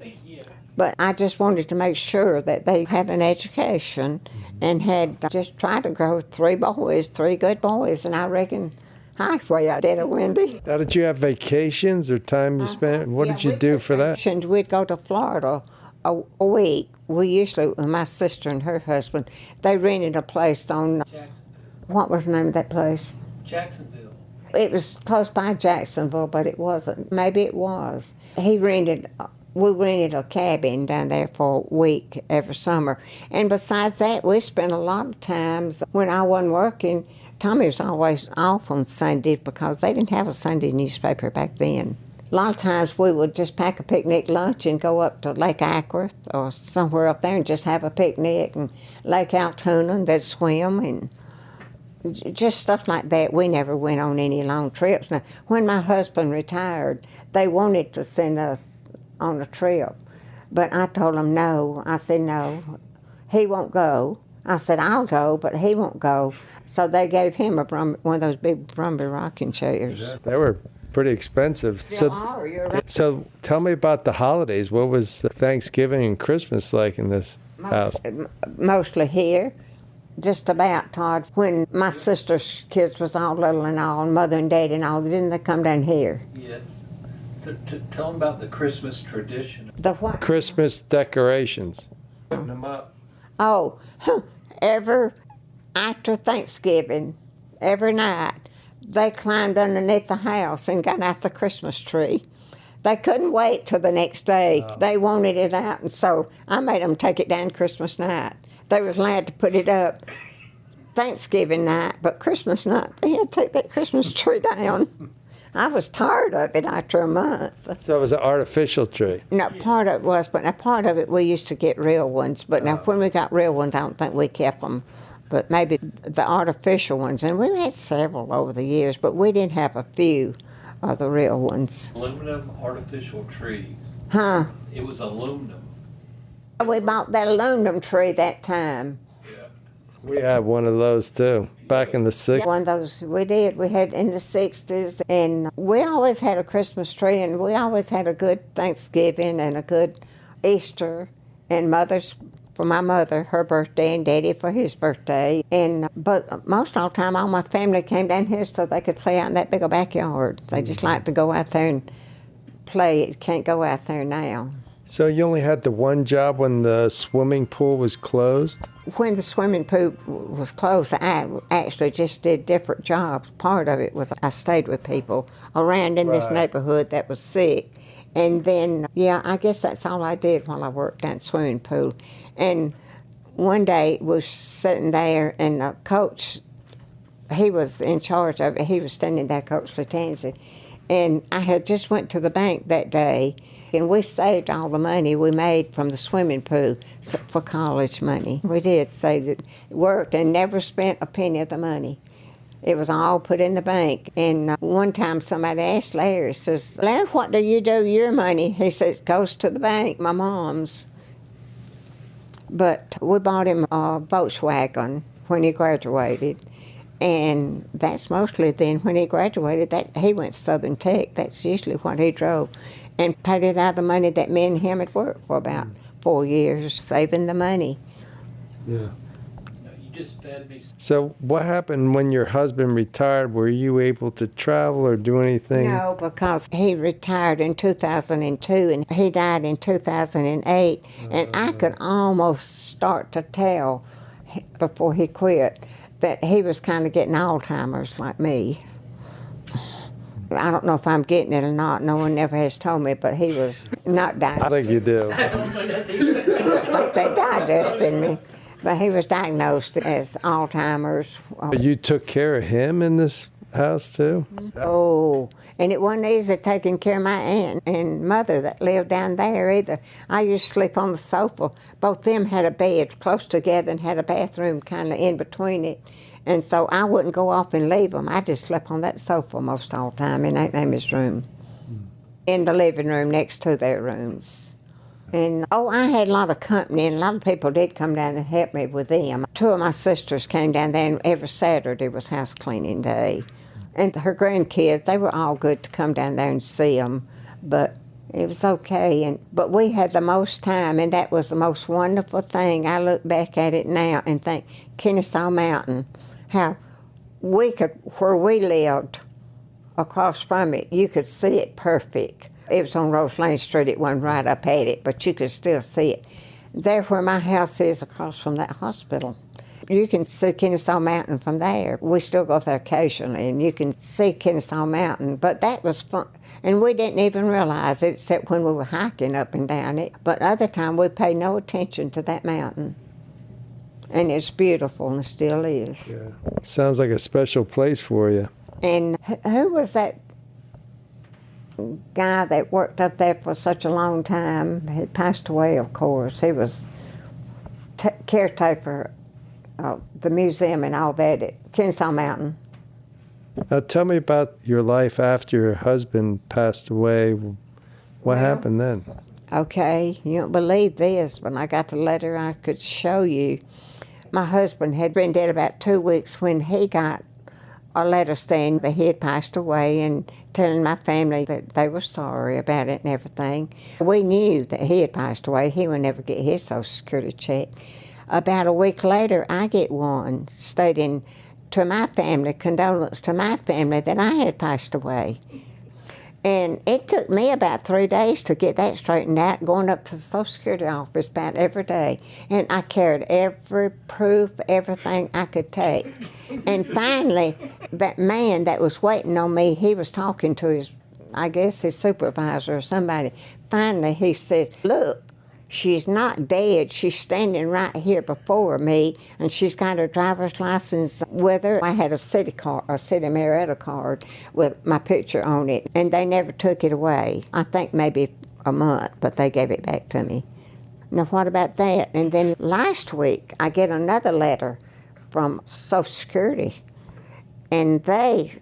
But I just wanted to make sure that they had an education and had just tried to grow 3 boys, 3 good boys, and I reckon halfway I did it, Wendy. Now, did you have vacations or time you spent? What did you do for that? We'd go to Florida a week. We usually, my sister and her husband, they rented a place on, what was the name of that place? Jacksonville. It was close by Jacksonville, but it wasn't. Maybe it was. We rented a cabin down there for a week every summer. And besides that, we spent a lot of times when I wasn't working. Tommy was always off on Sunday because they didn't have a Sunday newspaper back then. A lot of times we would just pack a picnic lunch and go up to Lake Ackworth or somewhere up there and just have a picnic, and Lake Altoona, and they'd swim and just stuff like that. We never went on any long trips. Now, when my husband retired, they wanted to send us on a trip, but I told them no. I said no, he won't go. I said I'll go, but he won't go. So they gave him one of those big Brumby rocking chairs. They were pretty expensive. So tell me about the holidays. What was Thanksgiving and Christmas like in this house? Mostly here, just about, Todd. When my sister's kids was all little and all, Mother and Dad and all, didn't they come down here? Yes. Tell them about the Christmas tradition. The what? Christmas decorations. Putting them up. Oh, after Thanksgiving, every night, they climbed underneath the house and got out the Christmas tree. They couldn't wait till the next day. They wanted it out, and so I made them take it down Christmas night. They was allowed to put it up Thanksgiving night, but Christmas night, they had to take that Christmas tree down. I was tired of it after a month. So it was an artificial tree? No, part of it was, but now part of it we used to get real ones. But now when we got real ones, I don't think we kept them. But maybe the artificial ones, and we had several over the years, but we didn't have a few of the real ones. Aluminum artificial trees. Huh? It was aluminum. We bought that aluminum tree that time. We had one of those too, back in the 60s. One of those we did. We had in the 60s, and we always had a Christmas tree, and we always had a good Thanksgiving and a good Easter, and for my mother, her birthday, and Daddy for his birthday. But most all the time, all my family came down here so they could play out in that big old backyard. They just like to go out there and play. Can't go out there now. So you only had the one job when the swimming pool was closed? When the swimming pool was closed, I actually just did different jobs. Part of it was I stayed with people around in this neighborhood that was sick. And then, I guess that's all I did while I worked down at the swimming pool. And one day we was sitting there, and the coach, he was in charge of it. He was standing there, Coach Latanzi. And I had just went to the bank that day, and we saved all the money we made from the swimming pool for college money. We did save it, worked, and never spent a penny of the money. It was all put in the bank. And one time somebody asked Larry, says, Larry, what do you do your money? He says, it goes to the bank, my mom's. But we bought him a Volkswagen when he graduated. And that's mostly then when he graduated, that he went to Southern Tech. That's usually what he drove. And paid it out of the money that me and him had worked for about 4 years, saving the money. Yeah. No, you just had me. So what happened when your husband retired? Were you able to travel or do anything? No, because he retired in 2002 and he died in 2008. And I could almost start to tell before he quit that he was kind of getting Alzheimer's like me. I don't know if I'm getting it or not. No one ever has told me, but he was not I diagnosed. think you do. Like they digested me. But he was diagnosed as Alzheimer's. You took care of him in this house too? Oh, and it wasn't easy taking care of my aunt and mother that lived down there either. I used to sleep on the sofa. Both of them had a bed close together and had a bathroom kind of in between it. And so I wouldn't go off and leave them. I just slept on that sofa most all the time in Aunt Mamie's room, in the living room next to their rooms. And, I had a lot of company, and a lot of people did come down and help me with them. Two of my sisters came down there, and every Saturday was house cleaning day. And her grandkids, they were all good to come down there and see them, but it was okay. But we had the most time, and that was the most wonderful thing. I look back at it now and think, Kennesaw Mountain, how where we lived, across from it, you could see it perfect. It was on Rose Lane Street. It wasn't right up at it, but you could still see it. There where my house is across from that hospital, you can see Kennesaw Mountain from there. We still go there occasionally, and you can see Kennesaw Mountain. But that was fun. And we didn't even realize it except when we were hiking up and down it. But other time, we paid no attention to that mountain. And it's beautiful, and still is. Yeah. Sounds like a special place for you. And who was that guy that worked up there for such a long time? He passed away, of course. He was caretaker of the museum and all that at Kennesaw Mountain. Now tell me about your life after your husband passed away. What happened then? Okay, you don't believe this. When I got the letter, I could show you. My husband had been dead about 2 weeks when he got a letter saying that he had passed away and telling my family that they were sorry about it and everything. We knew that he had passed away. He would never get his Social Security check. About a week later, I get one stating to my family, condolence to my family, that I had passed away. And it took me about 3 days to get that straightened out, going up to the Social Security office about every day. And I carried every proof, everything I could take. And finally, that man that was waiting on me, he was talking to his supervisor or somebody. Finally, he says, look, she's not dead. She's standing right here before me, and she's got her driver's license with her. I had a city Marietta card with my picture on it, and they never took it away. I think maybe a month, but they gave it back to me. Now, what about that? And then last week, I get another letter from Social Security, and they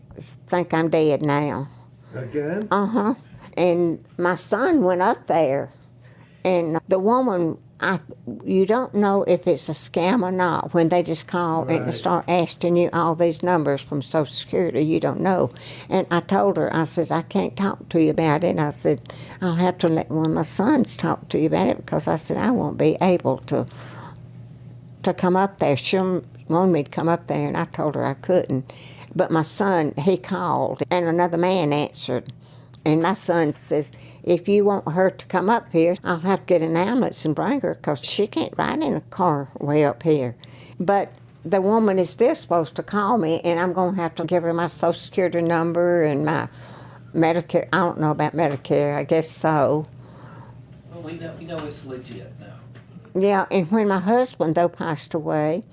think I'm dead now. Again? Uh-huh. And my son went up there. And the woman, you don't know if it's a scam or not when they just call and start asking you all these numbers from Social Security. You don't know. And I told her, I said, I can't talk to you about it. I said, I'll have to let one of my sons talk to you about it because I said, I won't be able to come up there. She wanted me to come up there, and I told her I couldn't. But my son, he called, and another man answered. And my son says, if you want her to come up here, I'll have to get an ambulance and bring her because she can't ride in a car way up here. But the woman is still supposed to call me, and I'm going to have to give her my Social Security number and my Medicare. I don't know about Medicare. I guess so. Well, we know it's legit now. Yeah, and when my husband, though, passed away,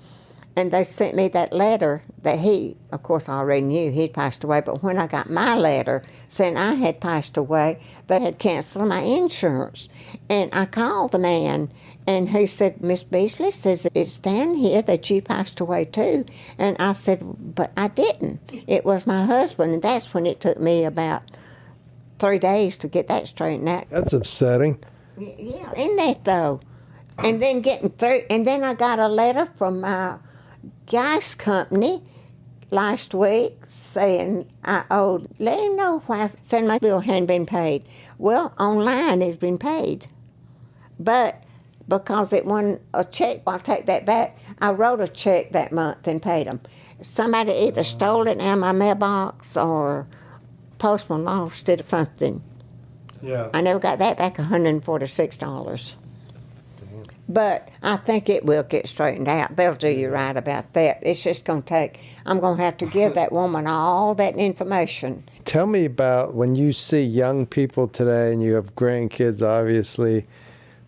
and they sent me that letter that he, of course, I already knew he'd passed away, but when I got my letter saying I had passed away, they had canceled my insurance. And I called the man, and he said, Miss Beasley says it's down here that you passed away too. And I said, but I didn't. It was my husband, and that's when it took me about 3 days to get that straightened out. That's upsetting. Yeah, isn't that though? And then getting through, and then I got a letter from my gas company last week saying I owed, let him know why saying my bill hadn't been paid. Well, online it's been paid. But because it wasn't a check, I'll take that back. I wrote a check that month and paid them. Somebody either stole it out of my mailbox or postman lost it or something. Yeah. I never got that back, $146. But I think it will get straightened out. They'll do you right about that. It's just going to take, I'm going to have to give that woman all that information. Tell me about when you see young people today and you have grandkids, obviously.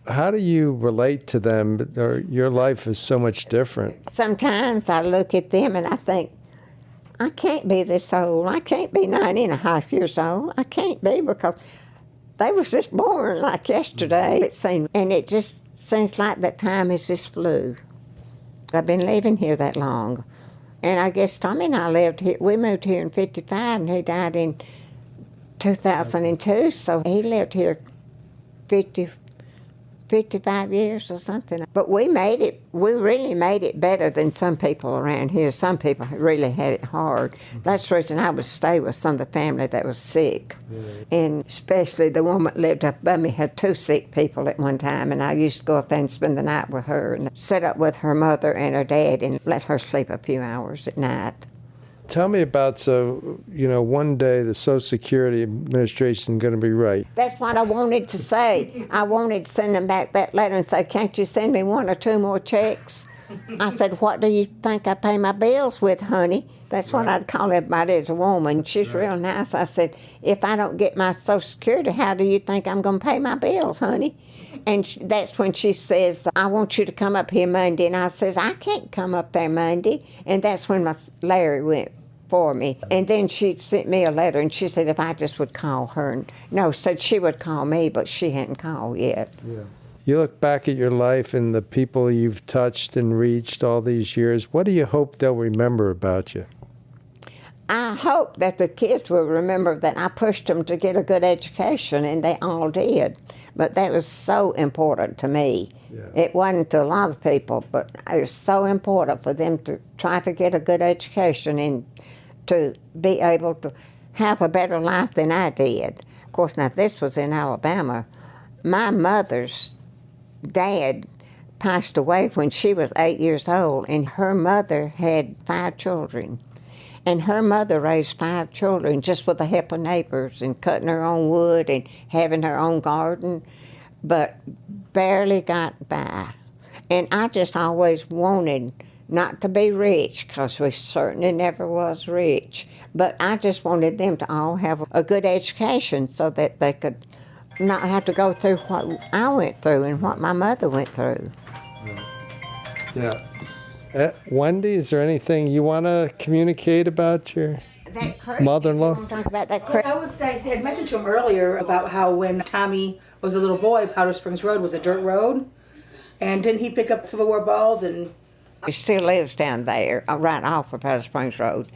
How do you relate to them? Or your life is so much different. Sometimes I look at them and I think, I can't be this old. I can't be 90 and a half years old. I can't be, because they was just born like yesterday, it seemed. And it just seems like that time has just flew. I've been living here that long. And I guess Tommy and I lived here. We moved here in 55 and he died in 2002. So he lived here 55 years or something. But we really made it better than some people around here. Some people really had it hard. That's the reason I would stay with some of the family that was sick. And especially the woman that lived up above me had 2 sick people at one time, and I used to go up there and spend the night with her and sit up with her mother and her dad and let her sleep a few hours at night. Tell me about, one day the Social Security Administration is going to be right. That's what I wanted to say. I wanted to send them back that letter and say, can't you send me 1 or 2 more checks? I said, what do you think I pay my bills with, honey? That's what I'd call everybody as a woman. She's real nice. I said, if I don't get my Social Security, how do you think I'm going to pay my bills, honey? And that's when she says, I want you to come up here Monday. And I says, I can't come up there Monday. And that's when my Larry went for me. And then she sent me a letter, and she said if I just would call her. And no, said she would call me, but she hadn't called yet. Yeah. You look back at your life and the people you've touched and reached all these years. What do you hope they'll remember about you? I hope that the kids will remember that I pushed them to get a good education, and they all did. But that was so important to me. Yeah. It wasn't to a lot of people, but it was so important for them to try to get a good education and to be able to have a better life than I did. Of course, now this was in Alabama. My mother's dad passed away when she was 8 years old, and her mother had 5 children. And her mother raised 5 children just with the help of neighbors and cutting her own wood and having her own garden, but barely got by. And I just always wanted not to be rich, because we certainly never was rich, but I just wanted them to all have a good education so that they could not have to go through what I went through and what my mother went through. Yeah. Wendy, is there anything you want to communicate about your mother-in-law? Talk about that creek. I had mentioned to him earlier about how when Tommy was a little boy, Powder Springs Road was a dirt road, and didn't he pick up Civil War balls and... He still lives down there, right off of Powder Springs Road.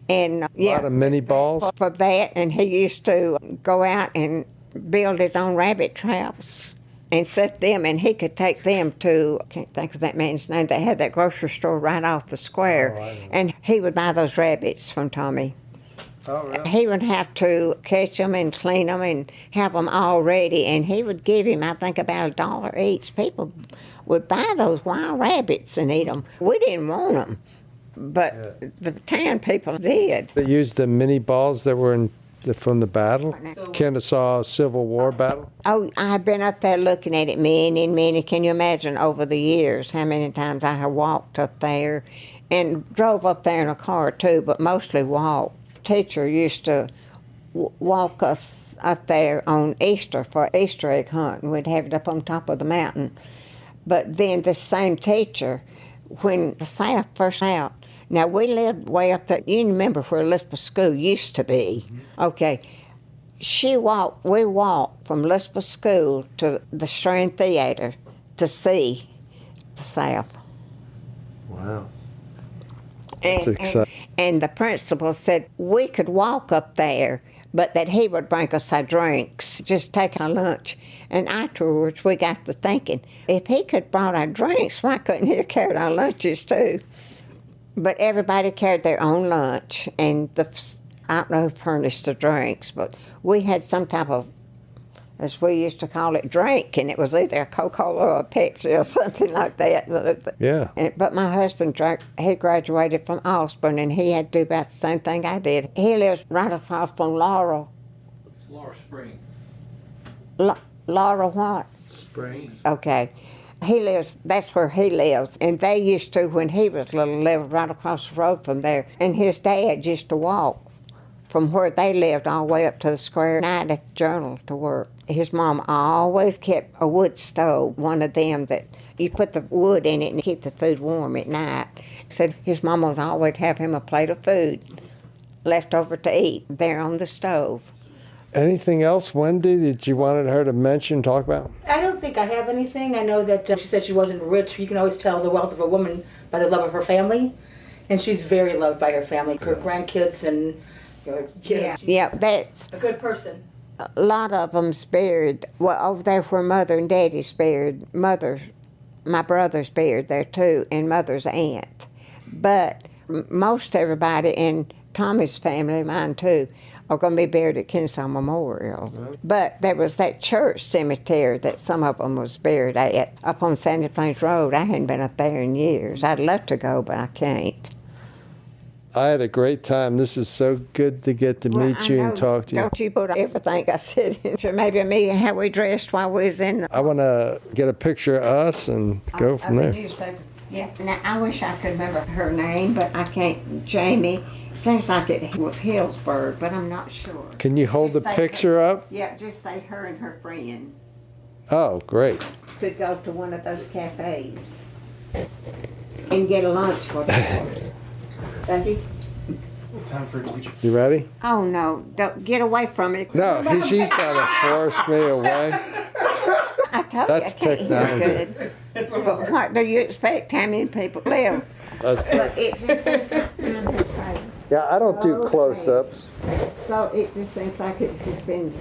And a lot of mini balls? For that, and he used to go out and build his own rabbit traps and set them, and he could take them to, I can't think of that man's name, they had that grocery store right off the square, and he would buy those rabbits from Tommy. Oh, really? He would have to catch them and clean them and have them all ready, and he would give him, I think, about $1 each. People would buy those wild rabbits and eat them. We didn't want them, but the town people did. They used the mini balls that were from the battle? Kennesaw Civil War battle? Oh, I've been up there looking at it many and many. Can you imagine over the years how many times I have walked up there and drove up there in a car too, but mostly walked. Teacher used to walk us up there on Easter for Easter egg hunt, and we'd have it up on top of the mountain. But then the same teacher, when the South first out, now we lived way up there. You remember where Elizabeth School used to be. Okay. We walked from Elizabeth School to the Strand Theater to see the South. Wow. That's exciting. And the principal said we could walk up there, but that he would bring us our drinks, just take our lunch. And afterwards we got to thinking, if he could brought our drinks, why couldn't he have carried our lunches too? But everybody carried their own lunch, and I don't know who furnished the drinks, but we had some type of, as we used to call it, drink, and it was either a Coca-Cola or a Pepsi or something like that. Yeah. But my husband, he graduated from Osborne, and he had to do about the same thing I did. He lives right across from Laurel. It's Laurel Springs. Laurel what? Springs. Okay. He lives, that's where he lives. And they used to, when he was little, live right across the road from there. And his dad used to walk from where they lived all the way up to the square night at the journal to work. His mom always kept a wood stove, one of them that you put the wood in it and keep the food warm at night. Said his mom would always have him a plate of food left over to eat there on the stove. Anything else, Wendy, that you wanted her to mention, talk about? I don't think I have anything. I know that she said she wasn't rich. You can always tell the wealth of a woman by the love of her family. And she's very loved by her family, her grandkids and her kids. Yeah, that's A good person. a lot of them's buried. Well, over there where Mother and Daddy's buried, my brother's buried there too, and Mother's aunt. But most everybody in Tommy's family, mine too, are going to be buried at Kennesaw Memorial. Mm-hmm. But there was that church cemetery that some of them was buried at up on Sandy Plains Road. I hadn't been up there in years. I'd love to go, but I can't. I had a great time. This is so good to get to meet you and talk to you. Don't you put everything I said in? Sure, maybe me how we dressed while we was in the I want to get a picture of us and go from there. newspaper. Yeah. Now, I wish I could remember her name, but I can't. Jamie. Seems like it was Hillsburg, but I'm not sure. Can you hold the Just say picture up? Yeah, just say her and her friend Oh, great. could go to one of those cafes and get a lunch for them. Becky? You ready? Oh, no. Don't get away from it. No, she's trying to force me away. I told That's you I can't technology. hear good. But what do you expect? How many people live? That's But it just seems like time has passed. Yeah, I don't do Okay. close-ups. So it just seems like it's just been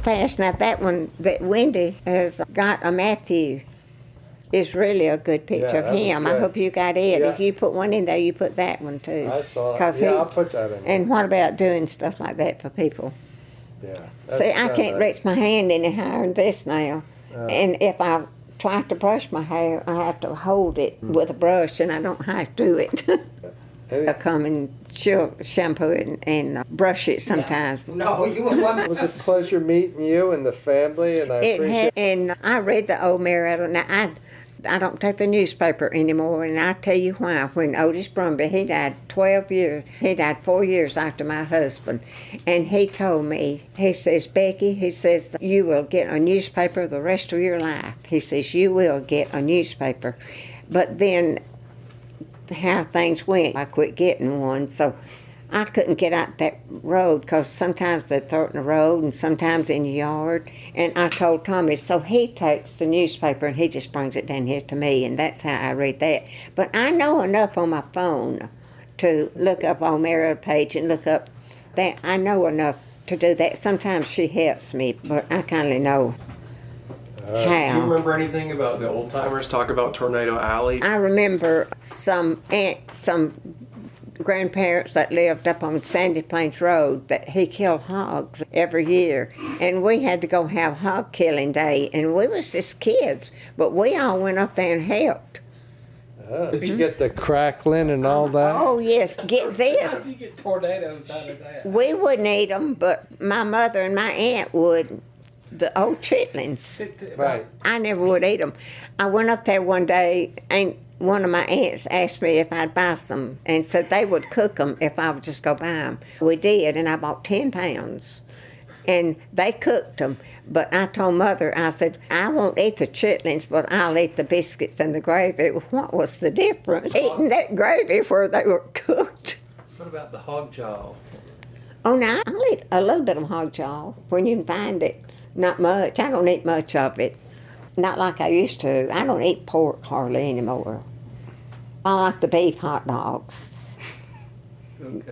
fast. Now that one that Wendy has got a Matthew is really a good picture Yeah, of that was him. I good. hope you got it. Yeah. If you put one in there, you put that one too. I saw it. 'Cause Yeah, he- I'll put that in there. And what about doing stuff like that for people? Yeah. See, I can't reach my hand any higher than this now. And if I try to brush my hair, I have to hold it with a brush, and I don't have to do it. I come and shampoo it and brush it sometimes. No, you were one. It was a pleasure meeting you and the family, and I It appreciate had, and I read the old Marietta. Now I don't take the newspaper anymore, and I tell you why. When Otis Brumby, he died 12 years. He died 4 years after my husband, and he told me, he says, Becky, he says, you will get a newspaper the rest of your life. He says, you will get a newspaper. But then how things went, I quit getting one, so I couldn't get out that road because sometimes they throw it in the road and sometimes in the yard. And I told Tommy, so he takes the newspaper and he just brings it down here to me, and that's how I read that. But I know enough on my phone to look up on Marietta page and look up that. I know enough to do that. Sometimes she helps me, but I kind of know Do you how. remember anything about the old timers talk about Tornado Alley? I remember some grandparents that lived up on Sandy Plains Road that he killed hogs every year, and we had to go have hog killing day, and we was just kids, but we all went up there and helped. Did you get the crackling and all that? Oh yes, get this. How do you get tornadoes out of that? We wouldn't eat them, but my mother and my aunt would. The old chitlins. Right. I never would eat them. I went up there one day, and one of my aunts asked me if I'd buy some, and said they would cook them if I would just go buy them. We did, and I bought 10 pounds, and they cooked them. But I told Mother, I said, I won't eat the chitlins, but I'll eat the biscuits and the gravy. What was the difference? Eating that gravy where they were cooked. What about the hog jaw? Oh, now I'll eat a little bit of hog jaw when you can find it. Not much. I don't eat much of it. Not like I used to. I don't eat pork hardly anymore. I like the beef hot dogs.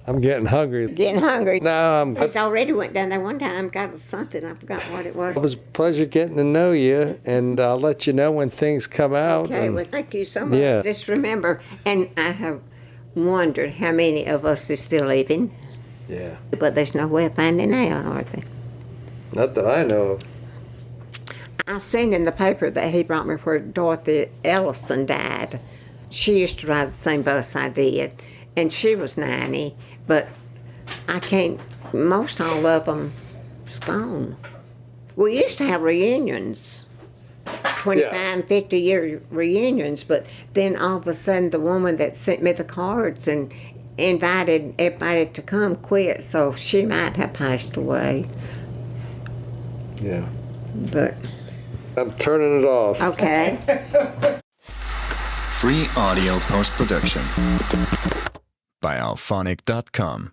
I'm getting hungry. Getting hungry. No, He's already went down there one time, got something, I forgot what it was. it was a pleasure getting to know you, and I'll let you know when things come out. Okay, and- well, thank you so much. Yeah. Just remember, and I have wondered how many of us is still living, Yeah. but there's no way of finding out, are they? Not that I know of. I seen in the paper that he brought me where Dorothy Ellison died. She used to ride the same bus I did, and she was 90, but I can't, most all of them is gone. We used to have reunions. 25, 50-year reunions, but then all of a sudden the woman that sent me the cards and invited everybody to come quit, so she might have passed away. Yeah. But I'm turning it off. okay. Free audio post-production by alphonic.com.